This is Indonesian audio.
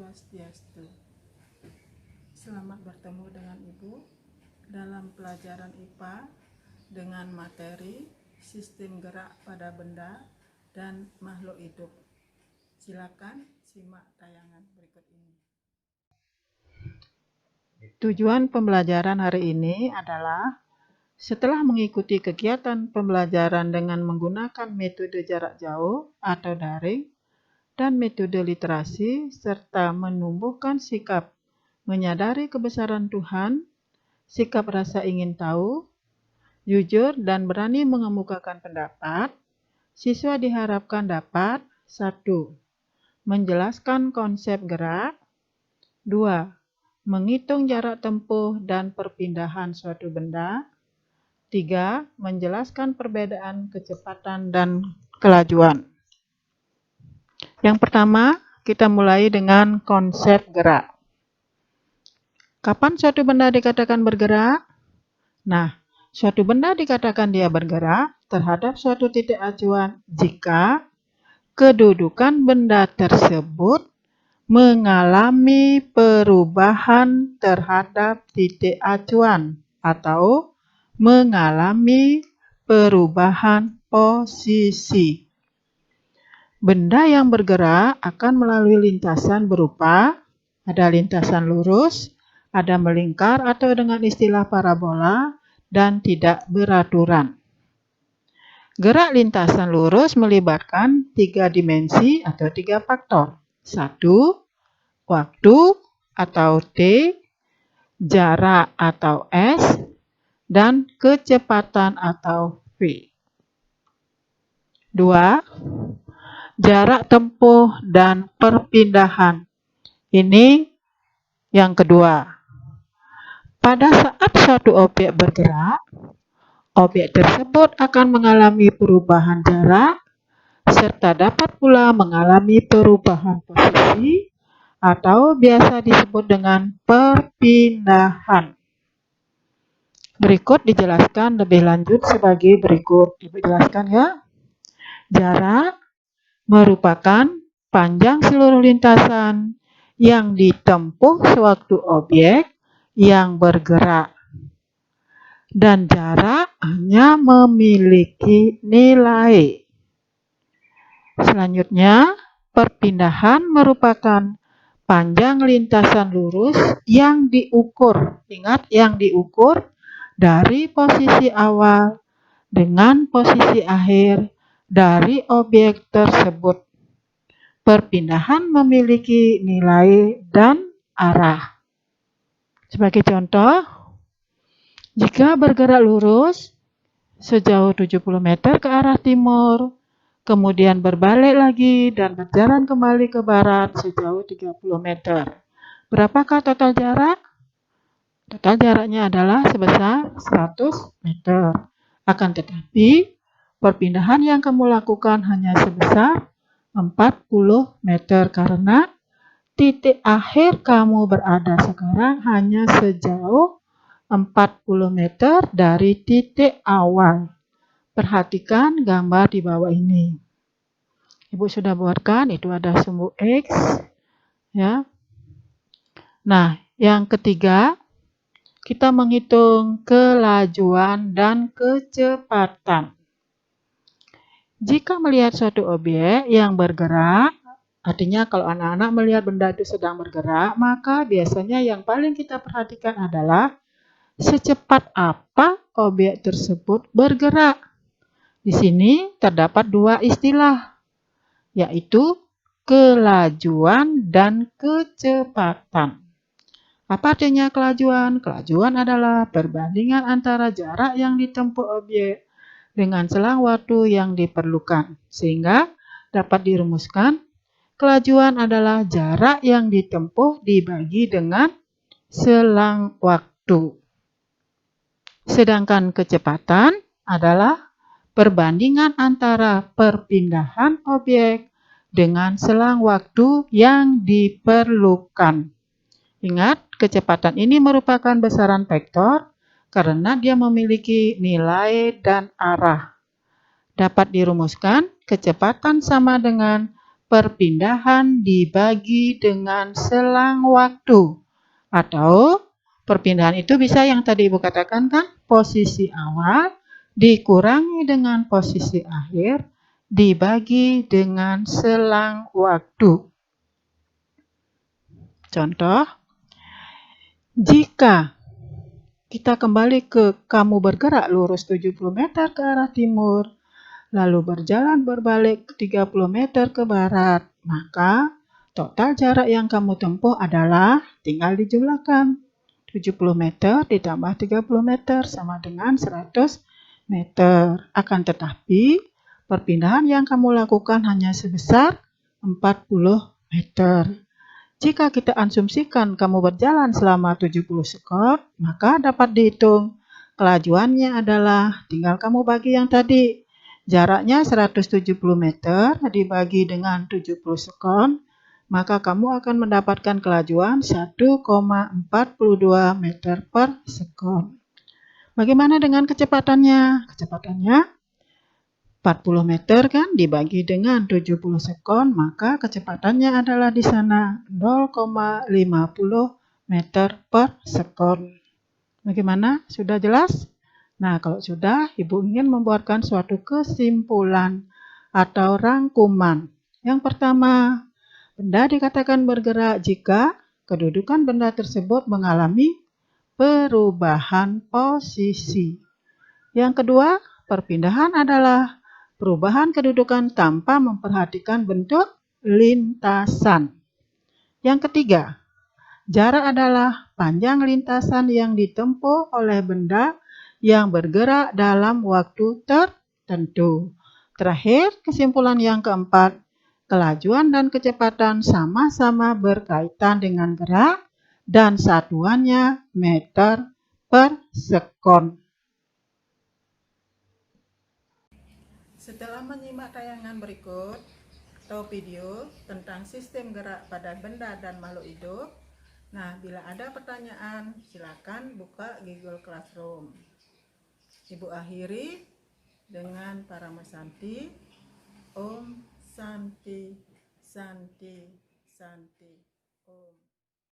Swastiastu. Selamat bertemu dengan Ibu dalam pelajaran IPA dengan materi sistem gerak pada benda dan makhluk hidup. Silakan simak tayangan berikut ini. Tujuan pembelajaran hari ini adalah setelah mengikuti kegiatan pembelajaran dengan menggunakan metode jarak jauh atau daring dan metode literasi, serta menumbuhkan sikap menyadari kebesaran Tuhan, sikap rasa ingin tahu, jujur dan berani mengemukakan pendapat, siswa diharapkan dapat 1. Menjelaskan konsep gerak, 2. Menghitung jarak tempuh dan perpindahan suatu benda, 3. Menjelaskan perbedaan kecepatan dan kelajuan. Yang pertama, kita mulai dengan konsep gerak. Kapan suatu benda dikatakan bergerak? Nah, suatu benda dikatakan dia bergerak terhadap suatu titik acuan jika kedudukan benda tersebut mengalami perubahan terhadap titik acuan atau mengalami perubahan posisi. Benda yang bergerak akan melalui lintasan berupa ada lintasan lurus, ada melingkar atau dengan istilah parabola, dan tidak beraturan. Gerak lintasan lurus melibatkan 3 dimensi atau 3 faktor. 1. Waktu atau T, jarak atau S, dan kecepatan atau V. 2. Jarak tempuh dan perpindahan. Ini yang kedua. Pada saat suatu objek bergerak, objek tersebut akan mengalami perubahan jarak serta dapat pula mengalami perubahan posisi atau biasa disebut dengan perpindahan. Berikut dijelaskan lebih lanjut sebagai berikut. Ibu jelaskan ya. Jarak merupakan panjang seluruh lintasan yang ditempuh suatu objek yang bergerak. Dan jarak hanya memiliki nilai. Selanjutnya, perpindahan merupakan panjang lintasan lurus yang diukur. Ingat, yang diukur dari posisi awal dengan posisi akhir dari objek tersebut. Perpindahan memiliki nilai dan arah. Sebagai contoh, jika bergerak lurus sejauh 70 meter ke arah timur, kemudian berbalik lagi dan berjalan kembali ke barat sejauh 30 meter. Berapakah total jarak? Total jaraknya adalah sebesar 100 meter. Akan tetapi, perpindahan yang kamu lakukan hanya sebesar 40 meter karena titik akhir kamu berada sekarang hanya sejauh 40 meter dari titik awal. Perhatikan gambar di bawah ini. Ibu sudah buatkan, itu ada sumbu X. Ya. Nah, yang ketiga, kita menghitung kelajuan dan kecepatan. Jika melihat suatu objek yang bergerak, artinya kalau anak-anak melihat benda itu sedang bergerak, maka biasanya yang paling kita perhatikan adalah secepat apa objek tersebut bergerak. Di sini terdapat 2 istilah, yaitu kelajuan dan kecepatan. Apa artinya kelajuan? Kelajuan adalah perbandingan antara jarak yang ditempuh objek dengan selang waktu yang diperlukan. Sehingga dapat dirumuskan, kelajuan adalah jarak yang ditempuh dibagi dengan selang waktu. Sedangkan kecepatan adalah perbandingan antara perpindahan objek dengan selang waktu yang diperlukan. Ingat, kecepatan ini merupakan besaran vektor karena dia memiliki nilai dan arah. Dapat dirumuskan, kecepatan sama dengan perpindahan dibagi dengan selang waktu. Atau perpindahan itu bisa yang tadi Ibu katakan kan, posisi awal dikurangi dengan posisi akhir dibagi dengan selang waktu. Contoh, jika kita kembali ke kamu bergerak lurus 70 meter ke arah timur, lalu berjalan berbalik 30 meter ke barat, maka total jarak yang kamu tempuh adalah, tinggal dijumlahkan, 70 meter ditambah 30 meter sama dengan 100 meter. Akan tetapi, perpindahan yang kamu lakukan hanya sebesar 40 meter. Jika kita asumsikan kamu berjalan selama 70 sekon, maka dapat dihitung. Kelajuannya adalah, tinggal kamu bagi yang tadi. Jaraknya 170 meter dibagi dengan 70 sekon, maka kamu akan mendapatkan kelajuan 1,42 meter per sekon. Bagaimana dengan kecepatannya? Kecepatannya 40 meter kan dibagi dengan 70 sekon, maka kecepatannya adalah di sana 0,50 meter per sekon. Bagaimana? Sudah jelas? Nah, kalau sudah, Ibu ingin membuatkan suatu kesimpulan atau rangkuman. Yang pertama, benda dikatakan bergerak jika kedudukan benda tersebut mengalami perubahan posisi. Yang kedua, perpindahan adalah perubahan kedudukan tanpa memperhatikan bentuk lintasan. Yang ketiga, jarak adalah panjang lintasan yang ditempuh oleh benda yang bergerak dalam waktu tertentu. Terakhir, kesimpulan yang keempat, kelajuan dan kecepatan sama-sama berkaitan dengan gerak dan satuannya meter per sekon. Setelah menyimak tayangan berikut atau video tentang sistem gerak pada benda dan makhluk hidup, nah bila ada pertanyaan silakan buka Google Classroom. Ibu akhiri dengan Paramasanti. Om Santi Santi Santi Om.